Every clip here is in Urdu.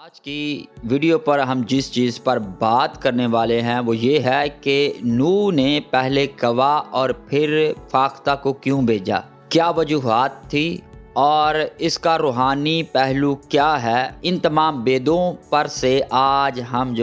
آج کی ویڈیو پر ہم جس چیز پر بات کرنے والے ہیں وہ یہ ہے کہ نوح نے پہلے کوا اور پھر فاختہ کو کیوں بھیجا، کیا وجوہات تھی اور اس کا روحانی پہلو کیا ہے۔ ان تمام بیدوں پر سے آج ہم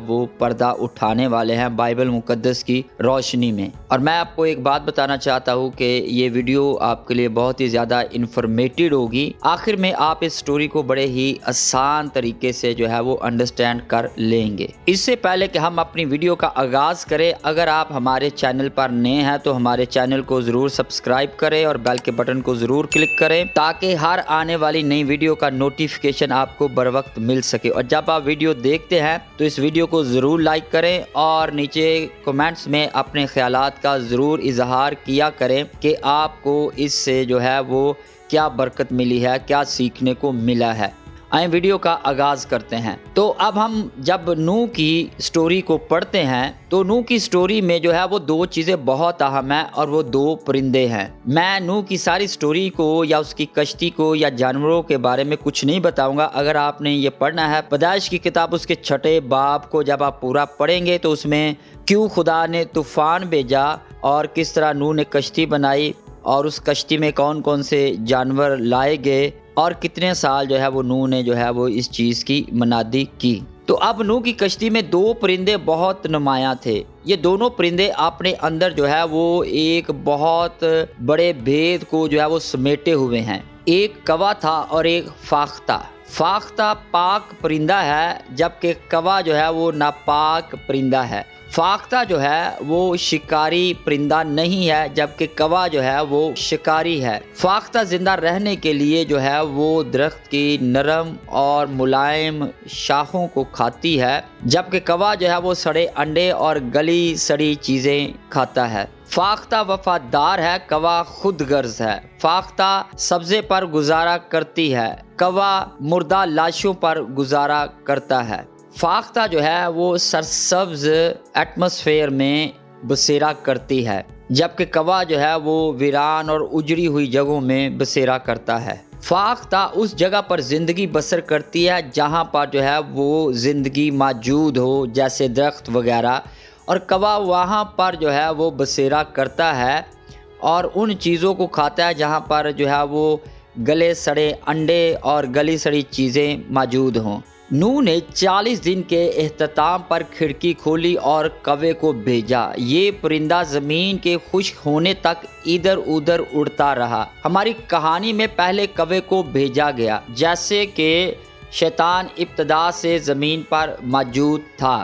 وہ پردہ اٹھانے والے ہیں بائبل مقدس کی روشنی میں۔ اور میں آپ کو ایک بات بتانا چاہتا ہوں کہ یہ ویڈیو آپ کے لیے بہت ہی زیادہ انفارمیٹیو ہوگی۔ آخر میں آپ اس سٹوری کو بڑے ہی آسان طریقے سے وہ انڈرسٹینڈ کر لیں گے۔ اس سے پہلے کہ ہم اپنی ویڈیو کا آغاز کریں، اگر آپ ہمارے چینل پر نئے ہیں تو ہمارے چینل کو ضرور سبسکرائب کریں اور بیل کے بٹن کو ضرور کلک کریں تاکہ ہر آنے والی نئی ویڈیو کا نوٹیفیکیشن آپ کو بر وقت مل سکے۔ اور جب آپ ویڈیو دیکھتے ہیں تو اس ویڈیو کو ضرور لائک کریں اور نیچے کمنٹس میں اپنے خیالات کا ضرور اظہار کیا کریں کہ آپ کو اس سے وہ کیا برکت ملی ہے، کیا سیکھنے کو ملا ہے۔ آئیں ویڈیو کا آغاز کرتے ہیں۔ تو اب ہم جب نوح کی سٹوری کو پڑھتے ہیں تو نوح کی سٹوری میں وہ دو چیزیں بہت اہم ہیں اور وہ دو پرندے ہیں۔ میں نوح کی ساری سٹوری کو یا اس کی کشتی کو یا جانوروں کے بارے میں کچھ نہیں بتاؤں گا۔ اگر آپ نے یہ پڑھنا ہے پیدائش کی کتاب اس کے 6 باب کو جب آپ پورا پڑھیں گے تو اس میں کیوں خدا نے طوفان بھیجا اور کس طرح نوح نے کشتی بنائی اور اس کشتی میں کون کون سے جانور لائے گئے اور کتنے سال وہ نوح نے وہ اس چیز کی منادی کی۔ تو اب نوح کی کشتی میں 2 پرندے بہت نمایاں تھے۔ یہ دونوں پرندے اپنے اندر وہ ایک بہت بڑے بھید کو وہ سمیٹے ہوئے ہیں۔ ایک کوا تھا اور ایک فاختہ۔ فاختہ پاک پرندہ ہے جبکہ کوا وہ ناپاک پرندہ ہے۔ فاختہ وہ شکاری پرندہ نہیں ہے جبکہ کوا وہ شکاری ہے۔ فاختہ زندہ رہنے کے لیے وہ درخت کی نرم اور ملائم شاخوں کو کھاتی ہے جبکہ کوا وہ سڑے انڈے اور گلی سڑی چیزیں کھاتا ہے۔ فاختہ وفادار ہے، کوا خود غرض ہے۔ فاختہ سبزے پر گزارا کرتی ہے، کوا مردہ لاشوں پر گزارا کرتا ہے۔ فاختہ وہ سرسبز ایٹماسفیئر میں بسیرا کرتی ہے جبکہ کوا وہ ویران اور اجڑی ہوئی جگہوں میں بسیرا کرتا ہے۔ فاختہ اس جگہ پر زندگی بسر کرتی ہے جہاں پر وہ زندگی موجود ہو جیسے درخت وغیرہ، اور کوا وہاں پر وہ بسیرا کرتا ہے اور ان چیزوں کو کھاتا ہے جہاں پر وہ گلے سڑے انڈے اور گلی سڑی چیزیں موجود ہوں۔ نوح نے 40 دن کے اختتام پر کھڑکی کھولی اور کوے کو بھیجا۔ یہ پرندہ زمین کے خشک ہونے تک ادھر ادھر اڑتا رہا۔ ہماری کہانی میں پہلے کوے کو بھیجا گیا جیسے کہ شیطان ابتدا سے زمین پر موجود تھا۔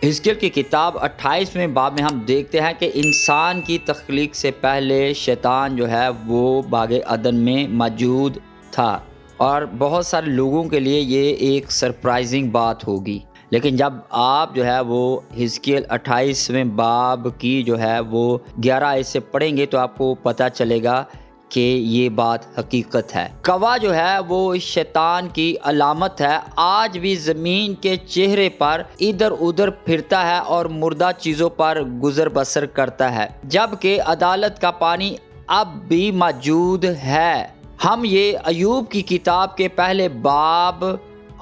حزقیل کی کتاب 28ویں باب میں ہم دیکھتے ہیں کہ انسان کی تخلیق سے پہلے شیطان وہ باغ عدن میں موجود تھا، اور بہت سارے لوگوں کے لیے یہ ایک سرپرائزنگ بات ہوگی۔ لیکن جب آپ وہ حزقیل 28ویں باب کی وہ 11 آیت سے پڑھیں گے تو آپ کو پتہ چلے گا کہ یہ بات حقیقت ہے۔ کوا وہ شیطان کی علامت ہے، آج بھی زمین کے چہرے پر ادھر ادھر پھرتا ہے اور مردہ چیزوں پر گزر بسر کرتا ہے جبکہ عدالت کا پانی اب بھی موجود ہے۔ ہم یہ ایوب کی کتاب کے پہلے باب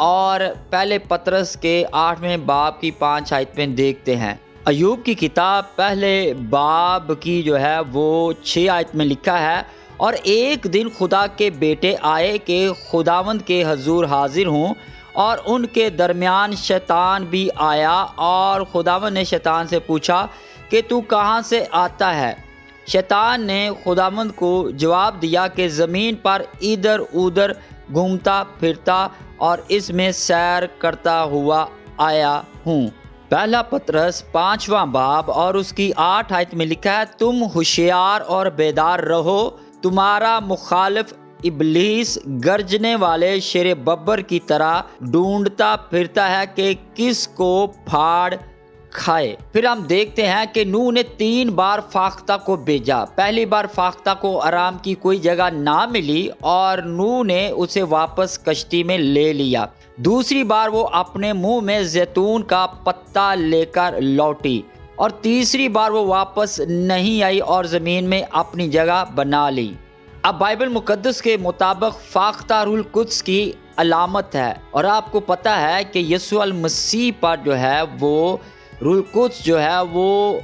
اور پہلے پطرس کے 8ویں باب کی 5 آیت میں دیکھتے ہیں۔ ایوب کی کتاب پہلے باب کی وہ 6 آیت میں لکھا ہے، اور ایک دن خدا کے بیٹے آئے کہ خداوند کے حضور حاضر ہوں، اور ان کے درمیان شیطان بھی آیا، اور خداوند نے شیطان سے پوچھا کہ تو کہاں سے آتا ہے؟ شیطان نے خداوند کو جواب دیا کہ زمین پر ادھر ادھر گھومتا پھرتا اور اس میں سیر کرتا ہوا آیا ہوں۔ پہلا پطرس 5واں باب اور اس کی 8 آیت میں لکھا ہے، تم ہوشیار اور بیدار رہو، تمہارا مخالف ابلیس گرجنے والے شیر ببر کی طرح ڈھونڈتا پھرتا ہے کہ کس کو پھاڑ کھائے۔ پھر ہم دیکھتے ہیں کہ نوح نے 3 بار فاختہ کو بھیجا۔ پہلی بار فاختہ کو آرام کی کوئی جگہ نہ ملی اور نوح نے اسے واپس کشتی میں لے لیا۔ دوسری بار وہ اپنے منہ میں زیتون کا پتا لے کر لوٹی، اور تیسری بار وہ واپس نہیں آئی اور زمین میں اپنی جگہ بنا لی۔ اب بائبل مقدس کے مطابق فاختہ روح القدس کی علامت ہے، اور آپ کو پتہ ہے کہ یسوع المسیح پر جو ہے وہ روح القدس جو ہے وہ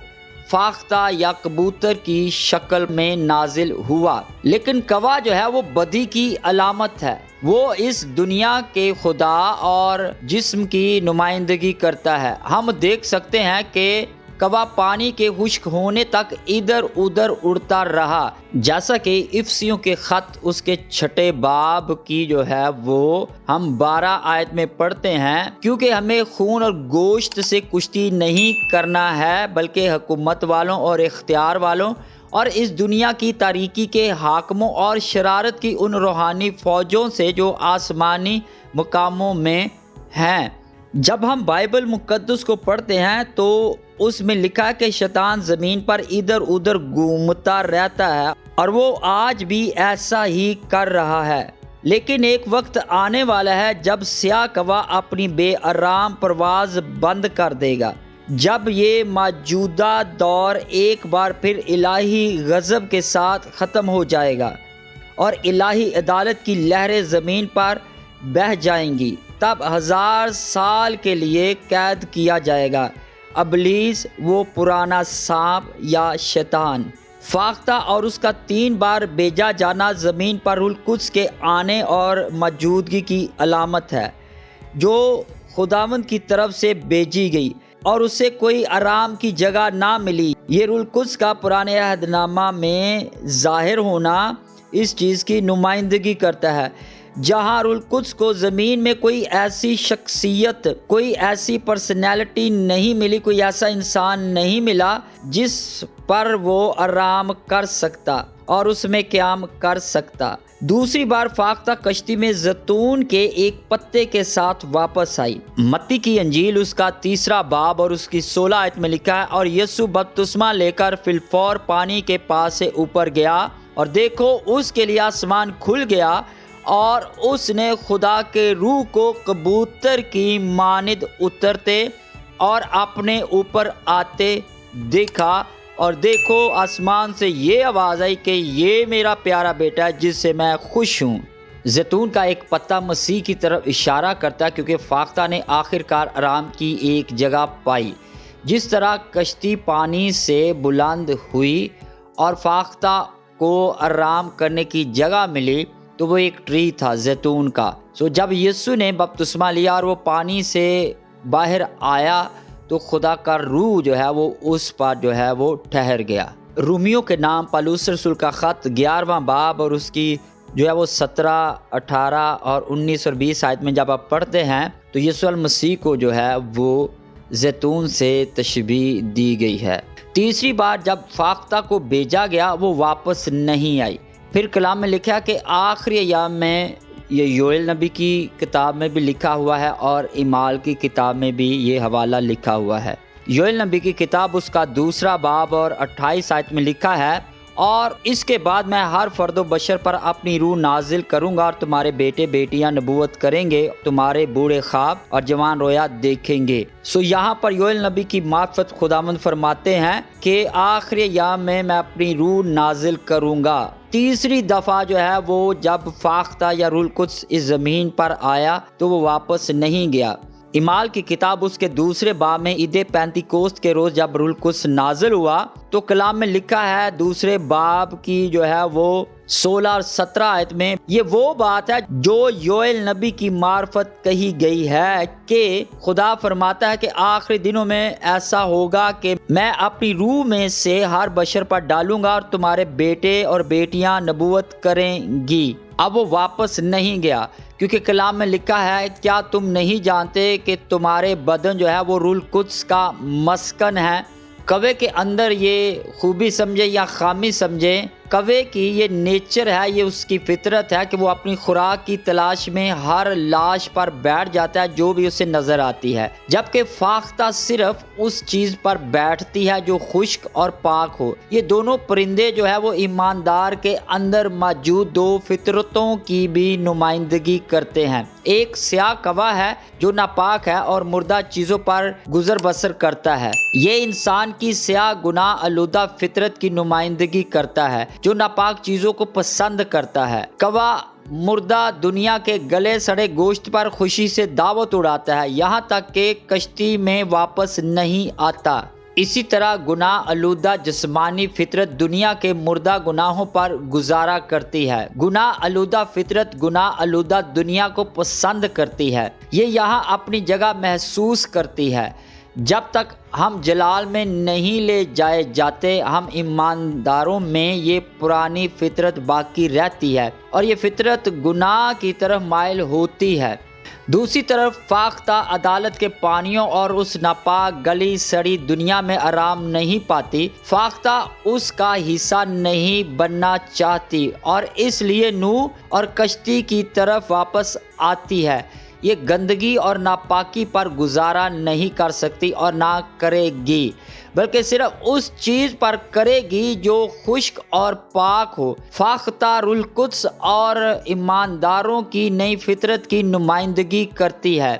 فاختہ یا کبوتر کی شکل میں نازل ہوا۔ لیکن کوا جو ہے وہ بدی کی علامت ہے، وہ اس دنیا کے خدا اور جسم کی نمائندگی کرتا ہے۔ ہم دیکھ سکتے ہیں کہ کوا پانی کے خشک ہونے تک ادھر ادھر اڑتا رہا، جیسا کہ افسیوں کے خط اس کے 6 باب کی جو ہے وہ ہم 12 آیت میں پڑھتے ہیں، کیونکہ ہمیں خون اور گوشت سے کشتی نہیں کرنا ہے بلکہ حکومت والوں اور اختیار والوں اور اس دنیا کی تاریکی کے حاکموں اور شرارت کی ان روحانی فوجوں سے جو آسمانی مقاموں میں ہیں۔ جب ہم بائبل مقدس کو پڑھتے ہیں تو اس میں لکھا ہے کہ شیطان زمین پر ادھر ادھر گھومتا رہتا ہے، اور وہ آج بھی ایسا ہی کر رہا ہے۔ لیکن ایک وقت آنے والا ہے جب سیاہ کوا اپنی بے آرام پرواز بند کر دے گا، جب یہ موجودہ دور ایک بار پھر الہی غضب کے ساتھ ختم ہو جائے گا اور الہی عدالت کی لہریں زمین پر بہہ جائیں گی۔ تب 1000 سال کے لیے قید کیا جائے گا ابلیس، وہ پرانا سانپ یا شیطان فاختہ، اور اس کا 3 بار بھیجا جانا زمین پر روح القدس کے آنے اور موجودگی کی علامت ہے، جو خداوند کی طرف سے بھیجی گئی اور اسے کوئی آرام کی جگہ نہ ملی۔ یہ روح القدس کا پرانے عہد نامہ میں ظاہر ہونا اس چیز کی نمائندگی کرتا ہے، جہاں روح القدس کو زمین میں کوئی ایسی شخصیت، کوئی ایسی پرسنالٹی نہیں ملی، کوئی ایسا انسان نہیں ملا جس پر وہ آرام کر سکتا اور اس میں قیام کر سکتا۔ دوسری بار فاختہ کشتی میں زیتون کے ایک پتے کے ساتھ واپس آئی۔ متی کی انجیل اس کا 3 باب اور اس کی 16 آیت میں لکھا ہے، اور یسوع بپتسمہ لے کر فی الفور پانی کے پاس سے اوپر گیا، اور دیکھو اس کے لیے آسمان کھل گیا اور اس نے خدا کے روح کو کبوتر کی مانند اترتے اور اپنے اوپر آتے دیکھا، اور دیکھو آسمان سے یہ آواز آئی کہ یہ میرا پیارا بیٹا ہے جس سے میں خوش ہوں۔ زیتون کا ایک پتا مسیح کی طرف اشارہ کرتا ہے، کیونکہ فاختہ نے آخرکار آرام کی ایک جگہ پائی۔ جس طرح کشتی پانی سے بلند ہوئی اور فاختہ کو آرام کرنے کی جگہ ملی، تو وہ ایک ٹری تھا زیتون کا۔ جب یسوع نے بپتسمہ لیا اور وہ پانی سے باہر آیا تو خدا کا روح جو ہے وہ اس پر جو ہے وہ ٹھہر گیا۔ رومیوں کے نام پالوس رسول کا خط 11واں باب اور اس کی جو ہے وہ 17، 18 اور 19 اور 20 آیت میں جب آپ پڑھتے ہیں تو یسوع المسیح کو جو ہے وہ زیتون سے تشبیہ دی گئی ہے۔ تیسری بار جب فاختہ کو بھیجا گیا وہ واپس نہیں آئی۔ پھر کلام میں لکھا کہ آخری ایام میں، یہ یوئیل نبی کی کتاب میں بھی لکھا ہوا ہے اور اعمال کی کتاب میں بھی یہ حوالہ لکھا ہوا ہے۔ یوئیل نبی کی کتاب اس کا 2 باب اور 28 آیت میں لکھا ہے، اور اس کے بعد میں ہر فرد و بشر پر اپنی روح نازل کروں گا، اور تمہارے بیٹے بیٹیاں نبوت کریں گے، تمہارے بوڑھے خواب اور جوان رویا دیکھیں گے۔ یہاں پر یوئیل نبی کی معرفت خداوند فرماتے ہیں کہ آخری ایام میں اپنی روح نازل کروں گا۔ تیسری دفعہ جو ہے وہ جب فاختہ یا روح القدس اس زمین پر آیا تو وہ واپس نہیں گیا۔ اعمال کی کتاب اس کے 2 باب میں عید پینتیکوست کے روز جب روح القدس نازل ہوا تو کلام میں لکھا ہے 2 باب کی جو ہے وہ 16 اور 17 آیت میں، یہ وہ بات ہے جو یوئیل نبی کی معرفت کہی گئی ہے کہ خدا فرماتا ہے کہ آخری دنوں میں ایسا ہوگا کہ میں اپنی روح میں سے ہر بشر پر ڈالوں گا، اور تمہارے بیٹے اور بیٹیاں نبوت کریں گی۔ اب وہ واپس نہیں گیا، کیونکہ کلام میں لکھا ہے، کیا تم نہیں جانتے کہ تمہارے بدن جو ہے وہ روح القدس کا مسکن ہے؟ کوے کے اندر یہ خوبی سمجھے یا خامی سمجھے، کوے کی یہ نیچر ہے، یہ اس کی فطرت ہے کہ وہ اپنی خوراک کی تلاش میں ہر لاش پر بیٹھ جاتا ہے جو بھی اسے نظر آتی ہے، جبکہ فاختہ صرف اس چیز پر بیٹھتی ہے جو خشک اور پاک ہو۔ یہ دونوں پرندے جو ہے وہ ایماندار کے اندر موجود 2 فطرتوں کی بھی نمائندگی کرتے ہیں۔ ایک سیاہ کوا ہے جو ناپاک ہے اور مردہ چیزوں پر گزر بسر کرتا ہے، یہ انسان کی سیاہ گناہ آلودہ فطرت کی نمائندگی کرتا ہے جو ناپاک چیزوں کو پسند کرتا ہے۔ کوا مردہ دنیا کے گلے سڑے گوشت پر خوشی سے دعوت اڑاتا ہے، یہاں تک کہ کشتی میں واپس نہیں آتا۔ اسی طرح گناہ آلودہ جسمانی فطرت دنیا کے مردہ گناہوں پر گزارا کرتی ہے۔ گناہ آلودہ فطرت گناہ آلودہ دنیا کو پسند کرتی ہے، یہ یہاں اپنی جگہ محسوس کرتی ہے۔ جب تک ہم جلال میں نہیں لے جائے جاتے، ہم ایمانداروں میں یہ پرانی فطرت باقی رہتی ہے اور یہ فطرت گناہ کی طرف مائل ہوتی ہے۔ دوسری طرف فاختہ عدالت کے پانیوں اور اس ناپاک گلی سڑی دنیا میں آرام نہیں پاتی۔ فاختہ اس کا حصہ نہیں بننا چاہتی اور اس لیے نوح اور کشتی کی طرف واپس آتی ہے۔ یہ گندگی اور ناپاکی پر گزارا نہیں کر سکتی اور نہ کرے گی، بلکہ صرف اس چیز پر کرے گی جو خشک اور پاک ہو۔ فاختہ روح القدس اور ایمانداروں کی نئی فطرت کی نمائندگی کرتی ہے،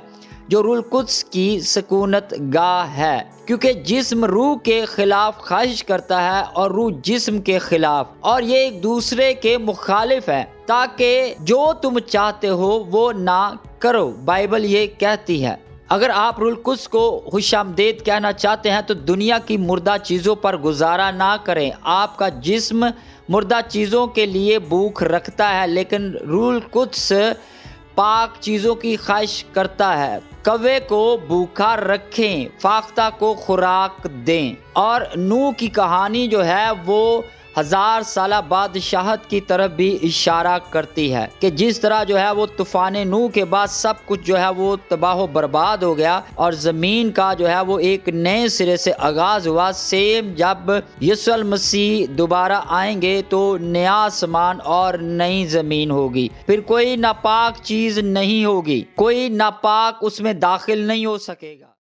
جو روح القدس کی سکونت گاہ ہے، کیونکہ جسم روح کے خلاف خواہش کرتا ہے اور روح جسم کے خلاف، اور یہ ایک دوسرے کے مخالف ہے، تاکہ جو تم چاہتے ہو وہ نہ کرو۔ بائبل یہ کہتی ہے۔ اگر آپ روح القدس کو خوش آمدید کہنا چاہتے ہیں تو دنیا کی مردہ چیزوں پر گزارا نہ کریں۔ آپ کا جسم مردہ چیزوں کے لیے بھوک رکھتا ہے، لیکن روح القدس پاک چیزوں کی خواہش کرتا ہے۔ کوے کو بھوکا رکھیں، فاختہ کو خوراک دیں۔ اور نوح کی کہانی جو ہے وہ 1000 سالہ بادشاہت کی طرف بھی اشارہ کرتی ہے کہ جس طرح جو ہے وہ طوفان نوح کے بعد سب کچھ جو ہے وہ تباہ و برباد ہو گیا اور زمین کا جو ہے وہ ایک نئے سرے سے آغاز ہوا، سیم جب یسوع المسیح دوبارہ آئیں گے تو نیا آسمان اور نئی زمین ہوگی، پھر کوئی ناپاک چیز نہیں ہوگی، کوئی ناپاک اس میں داخل نہیں ہو سکے گا۔